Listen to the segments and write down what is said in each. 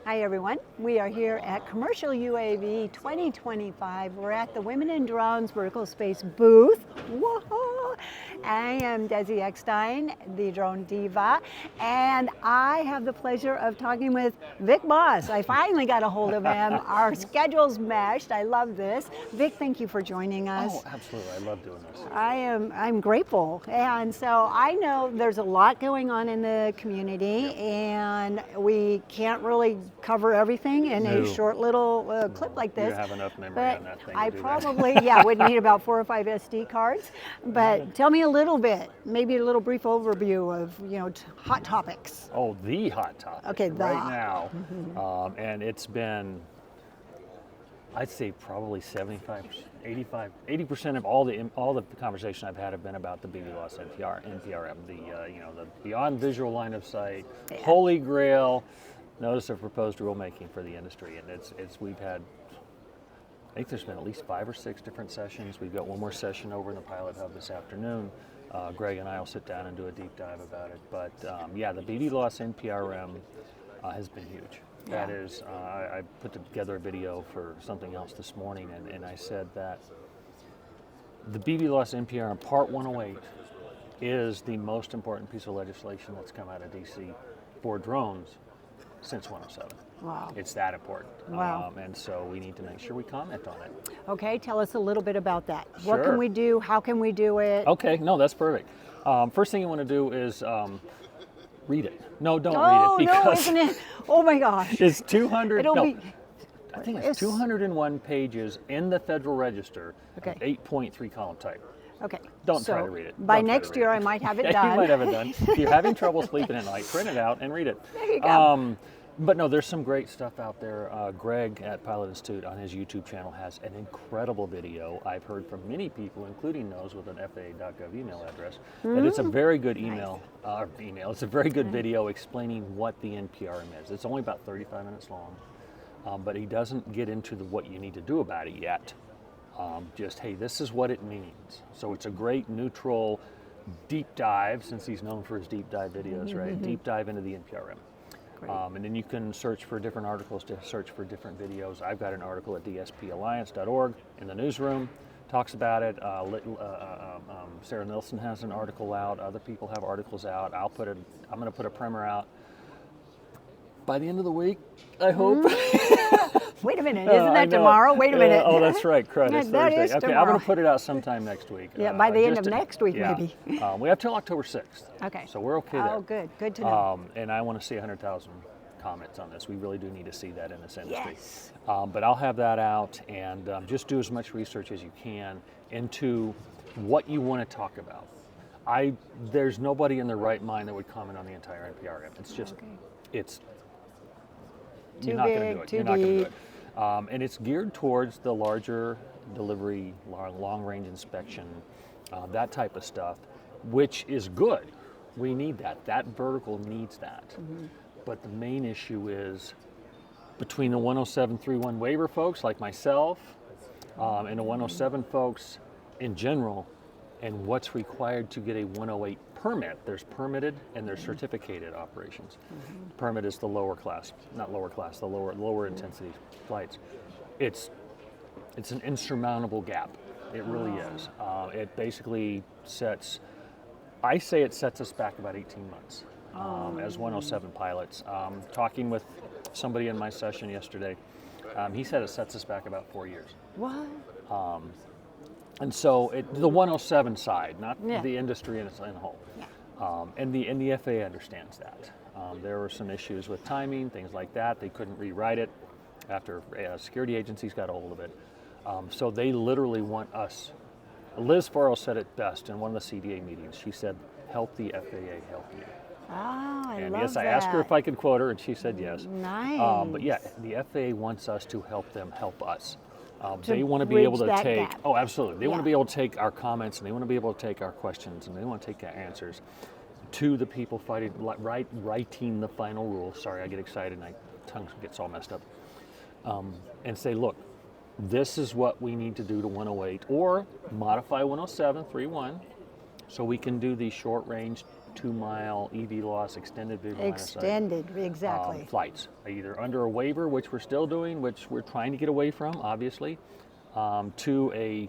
Hi everyone, we are here at Commercial UAV 2025. We're at the Women in Drones Vertical Space booth. Whoa! I am Desi Ekstein, the drone diva, and I have the pleasure of talking with Vic Moss. I finally got a hold of him. Our schedules meshed. I love this. Vic, thank you for joining us. Oh, absolutely. I love doing this. I'm grateful. And so I know there's a lot going on in the community, and we can't really cover everything in a short little clip like this. You have enough memory but on that thing. I to do probably, would need about 4 or 5 SD cards. But tell me a little bit, maybe a little brief overview of, hot topics. Oh, the hot topic. Okay, right now. And it's been, I'd say probably 75, 85, 80% of all the conversation I've had have been about the BVLOS NPRM, the beyond visual line of sight, holy grail, Notice of Proposed Rulemaking for the industry. And we've had, I think there's been at least 5 or 6 different sessions. We've got one more session over in the Pilot Hub this afternoon. Greg and I will sit down and do a deep dive about it. But the BVLOS NPRM has been huge. That is, I put together a video for something else this morning, and I said that the BVLOS NPRM Part 108 is the most important piece of legislation that's come out of DC for drones since 107. Wow. It's that important. Wow. And so we need to make sure we comment on it. Okay, tell us a little bit about that. Sure. What can we do? How can we do it? Okay, no, that's perfect. First thing you want to do is read it. No, don't read it No, because isn't it? Oh my gosh. it's 200. I think it's It's- 201 pages in the Federal Register. Okay. 8.3 column type. Okay. Don't try to read it. By Don't try to next read year, it. I might have it Yeah, done. you might have it done. If you're having trouble sleeping at night, print it out and read it. There you go. But no, there's some great stuff out there. Greg at Pilot Institute on his YouTube channel has an incredible video. I've heard from many people, including those with an FAA.gov email address, that it's a very good email. It's a very good video explaining what the NPRM is. It's only about 35 minutes long, but he doesn't get into what you need to do about it yet. Just, hey, this is what it means. So it's a great neutral deep dive, since he's known for his deep dive videos, right? Deep dive into the NPRM. And then you can search for different articles to search for different videos. I've got an article at DSPAlliance.org in the newsroom, talks about it. Sarah Nilsson has an article out. Other people have articles out. I'm going to put a primer out by the end of the week, I hope. Wait a minute, isn't that tomorrow? Wait a minute. Oh, that's right, crud, it's that Thursday. is Okay, tomorrow. I'm going to put it out sometime next week. Yeah, by the end of next week, maybe. We have till October 6th. Okay. So we're okay there. Oh, good to know. And I want to see 100,000 comments on this. We really do need to see that in this industry. Yes. But I'll have that out, and just do as much research as you can into what you want to talk about. There's nobody in their right mind that would comment on the entire NPRM. It's just, you're not going to do it. You're not going to do it. And it's geared towards the larger delivery, long-range inspection, that type of stuff, which is good. We need that. That vertical needs that. But the main issue is between the 107.31 waiver folks like myself and the 107 folks in general, and what's required to get a 108 permit. There's permitted and there's certificated operations. Permit is the lower class, not lower class, the lower intensity flights. It's an insurmountable gap. It really is. It basically sets us back about 18 months as 107 pilots. Talking with somebody in my session yesterday, he said it sets us back about 4 years. What? And so the 107 side, not the industry in a whole. Yeah. And the FAA understands that. There were some issues with timing, things like that. They couldn't rewrite it after security agencies got a hold of it. So they literally want us. Liz Farrell said it best in one of the CDA meetings. She said, help the FAA help you. I And love yes, I that. asked her if I could quote her, and she said yes. Nice. But yeah, the FAA wants us to help them help us. To They want to be able to bridge that take, gap. oh, absolutely. They want to be able to take our comments, and they want to be able to take our questions, and they want to take our answers to the people writing the final rule. Sorry, I get excited and my tongue gets all messed up. And say, look, this is what we need to do to 108, or modify 107.31 so we can do the short range 2-mile EVLOS, extended visual line of sight. Extended, exactly. Flights, either under a waiver, which we're still doing, which we're trying to get away from, obviously, to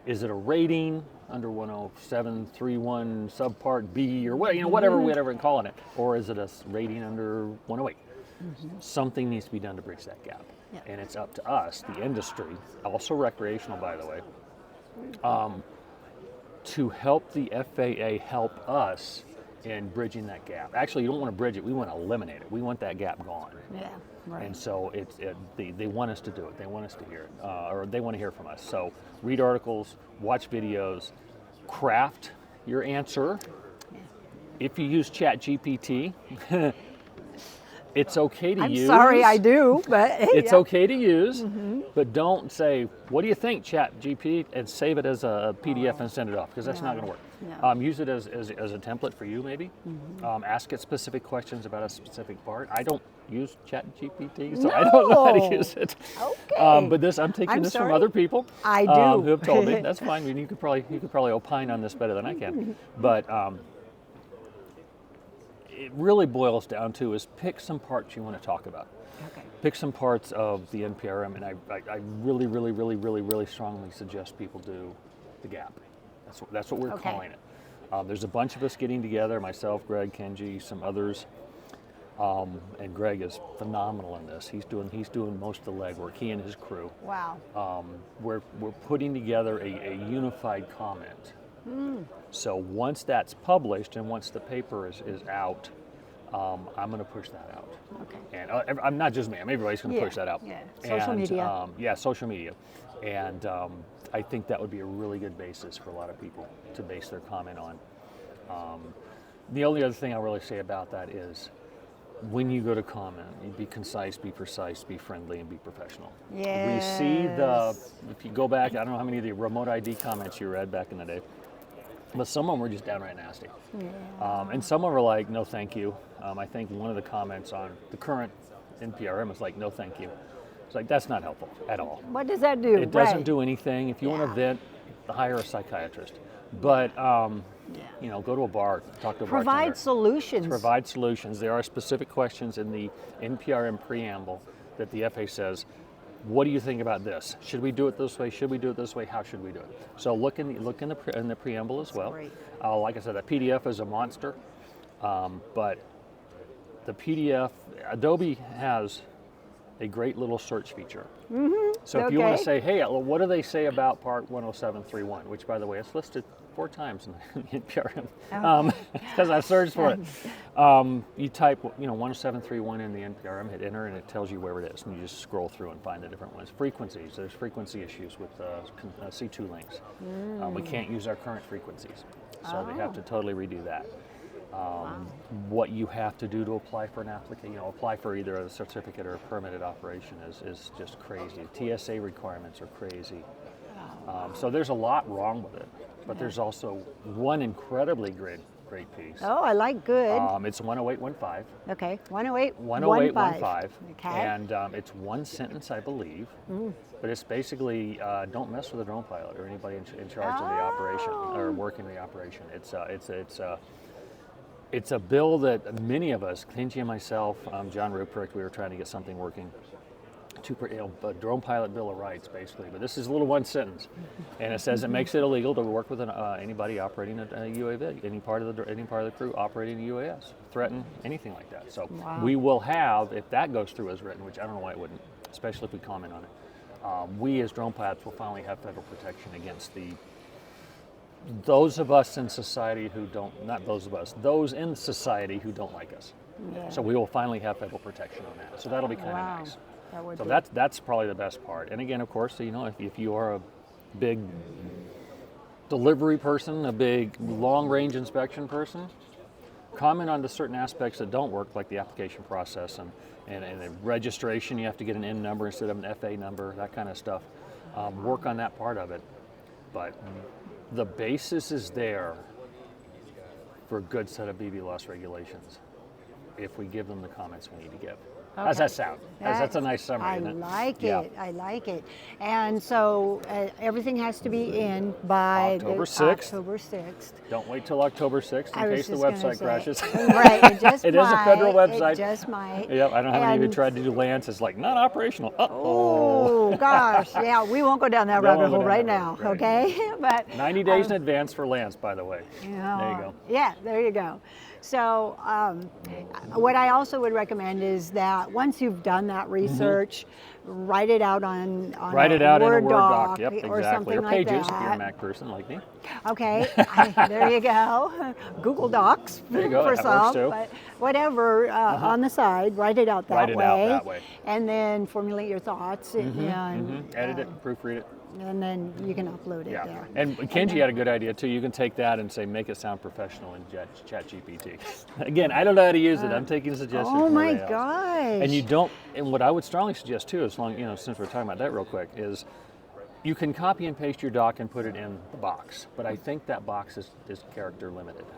is it a rating under 107.31 subpart B or what, whatever we're calling it, or is it a rating under 108? Something needs to be done to bridge that gap. Yeah. And it's up to us, the industry, also recreational, by the way, to help the FAA help us in bridging that gap. Actually, you don't want to bridge it, we want to eliminate it. We want that gap gone. Yeah, right. And so they want us to do it. They want us to hear it, or they want to hear from us. So read articles, watch videos, craft your answer. Yeah. If you use ChatGPT, it's okay to use. I'm sorry, I do, but It's okay to use, but don't say, "What do you think, ChatGPT?" and save it as a PDF and send it off, because that's not going to work. No. Use it as a template for you, maybe. Ask it specific questions about a specific part. I don't use ChatGPT, so I don't know how to use it. Okay. But I'm taking this from sorry. other people. I do. Who have told me. That's fine. I mean, you could probably opine on this better than I can, but. It really boils down to is pick some parts you want to talk about. Okay. Pick some parts of the NPRM, and I really strongly suggest people do the gap. That's what we're calling it. There's a bunch of us getting together, myself, Greg, Kenji, some others, and Greg is phenomenal in this. He's doing most of the legwork, he and his crew. Wow. We're putting together a unified comment. So once that's published and once the paper is out, I'm going to push that out. Okay. And I'm not just me. Everybody's going to push that out. Yeah. Social media. Social media. And I think that would be a really good basis for a lot of people to base their comment on. The only other thing I'll really say about that is, when you go to comment, you be concise, be precise, be friendly, and be professional. Yes. We see if you go back, I don't know how many of the remote ID comments you read back in the day, but some of them were just downright nasty. Yeah. And some of them were like, no thank you. I think one of the comments on the current NPRM was like, no thank you. It's like, that's not helpful at all. What does that do? It doesn't do anything. If you want to vent, hire a psychiatrist. But, go to a bar, talk to a bartender. Provide solutions. Provide solutions. There are specific questions in the NPRM preamble that the FAA says, what do you think about this? Should we do it this way? Should we do it this way? How should we do it? So look in the preamble as well. Great. Like I said, that PDF is a monster, but the PDF, Adobe has a great little search feature. So if you want to say, hey, what do they say about part 107.31, which, by the way, it's listed 4 times in the NPRM, because I searched for it. You type 107.31 in the NPRM, hit enter, and it tells you where it is, and you just scroll through and find the different ones. Frequencies, there's frequency issues with C2 links. We can't use our current frequencies, so they have to totally redo that. What you have to do to apply for an application, apply for either a certificate or a permitted operation is just crazy. TSA requirements are crazy. So there's a lot wrong with it, but there's also one incredibly great piece. Oh, I like good. It's 108.15. Okay, 108.15. 108.15. Okay. And it's one sentence, I believe, but it's basically don't mess with a drone pilot or anybody in charge of the operation or working the operation. It's a bill that many of us, Kenji and myself, John Ruprecht, we were trying to get something working. A drone pilot bill of rights, basically. But this is a little one sentence, and it says it makes it illegal to work with anybody operating a UAV, any part of the crew operating a UAS, threaten anything like that. So we will have, if that goes through as written, which I don't know why it wouldn't, especially if we comment on it. We as drone pilots will finally have federal protection against those of us in society who don't, not those of us, those in society who don't like us. Yeah. So we will finally have federal protection on that. So that'll be kind of nice. So that's probably the best part. And again, of course, if you are a big delivery person, a big long-range inspection person, comment on the certain aspects that don't work, like the application process and the registration. You have to get an N number instead of an FA number, that kind of stuff. Work on that part of it. But the basis is there for a good set of BVLOS regulations. if we give them the comments we need to give. How's that sound? That's a nice summary, I isn't it? like it. I like it. And so everything has to be in by October 6th. October 6th. Don't wait till October 6th in case the website crashes. Right, it just It is a federal website. It just might. Yep, I don't have any even tried to do Lance. It's like, not operational. Uh-oh. Oh, gosh. Yeah, we won't go down that rabbit hole right now, right. okay? But 90 days in advance for Lance, by the way. There you go. Yeah, there you go. So what I also would recommend is that once you've done that research, write it out on Write it out in a Word doc. Yep, Exactly. or something like Pages that. if you're a Mac person like me. Okay, there you go. Google Docs There you go. for That some, works too. but whatever, on the side, write it out that Write it out that way. and then formulate your thoughts and Edit it, proofread it. and then you can upload it there. And Kenji had a good idea too. You can take that and say, make it sound professional in ChatGPT. Again, I don't know how to use it. I'm taking suggestions Oh from my everybody else. gosh! And you don't. And what I would strongly suggest too, as long since we're talking about that real quick, is you can copy and paste your doc and put it in the box. But I think that box is character limited to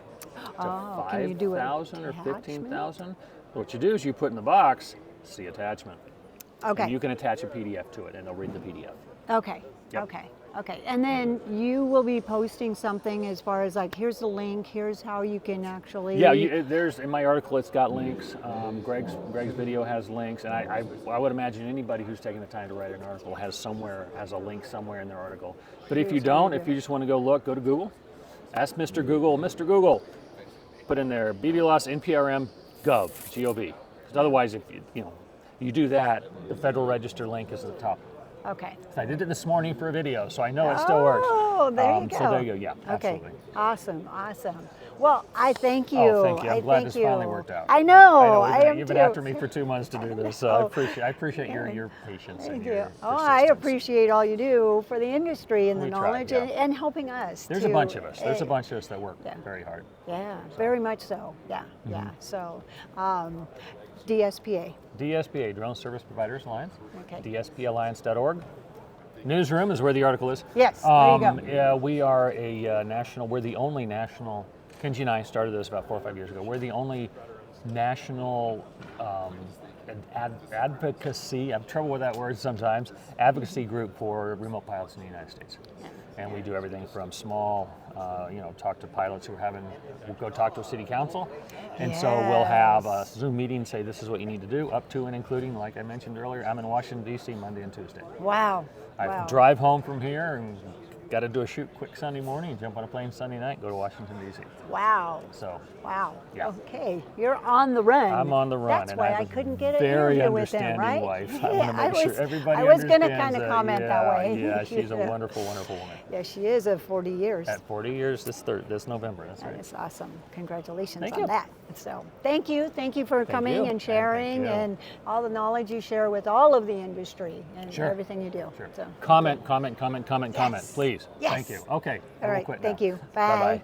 can you do 5,000 or attachment? 15,000. What you do is you put in the box, see attachment. Okay. And you can attach a PDF to it, and they'll read the PDF. Okay. Yep. Okay. And then you will be posting something as far as like, here's the link, here's how you can actually. Yeah, there's in my article. It's got links. Greg's video has links, and I would imagine anybody who's taking the time to write an article has a link somewhere in their article. But if you don't, if you just want to go look, go to Google, ask Mr. Google, put in there BVLOS NPRM Gov, G-O-V. Because otherwise, if you do that, the Federal Register link is at the top. Okay. I did it this morning for a video, so I know it still works. Oh, there you go. So there you go. Yeah, Okay. absolutely. Awesome. Well, I thank you. Oh, thank you. I'm glad this you. finally worked out. I know. You've been after me for 2 months to do this, so I appreciate your patience and your persistence. I appreciate all you do for the industry and the We try, knowledge yeah. and helping us. There's a bunch of us. There's a bunch of us that work very hard. Yeah, very much so. Yeah. So, DSPA. DSPA, Drone Service Providers Alliance. Okay. DSPalliance.org. Newsroom is where the article is. Yes, there you go. Yeah, we are a we're the only national, Kenji and I started this about 4 or 5 years ago. We're the only national advocacy, I have trouble with that word sometimes, advocacy group for remote pilots in the United States. Yeah. And we do everything from small, talk to pilots we'll go talk to a city council. And so we'll have a Zoom meeting, say this is what you need to do, up to and including, like I mentioned earlier, I'm in Washington, D.C. Monday and Tuesday. Wow. I drive home from here and got to do a shoot quick Sunday morning, jump on a plane Sunday night, go to Washington, D.C. Wow. So. Wow. Yeah. Okay. You're on the run. I'm on the run. That's and why I I have couldn't a get an very interview with them, understanding right? wife. I want to make sure everybody I was going to understands kind of comment that way. Yeah, she's a wonderful, wonderful woman. Yeah, she is of 40 years. At 40 years this November, that's right. That's awesome. Congratulations Thank on you. that. So thank you for coming you. and sharing Thank you. and all the knowledge you share with all of the industry and Sure. everything you do. Sure. So, Comment, please. Yes. Thank you. Okay. all right. We'll quit Thank now. you. Bye. Bye-bye.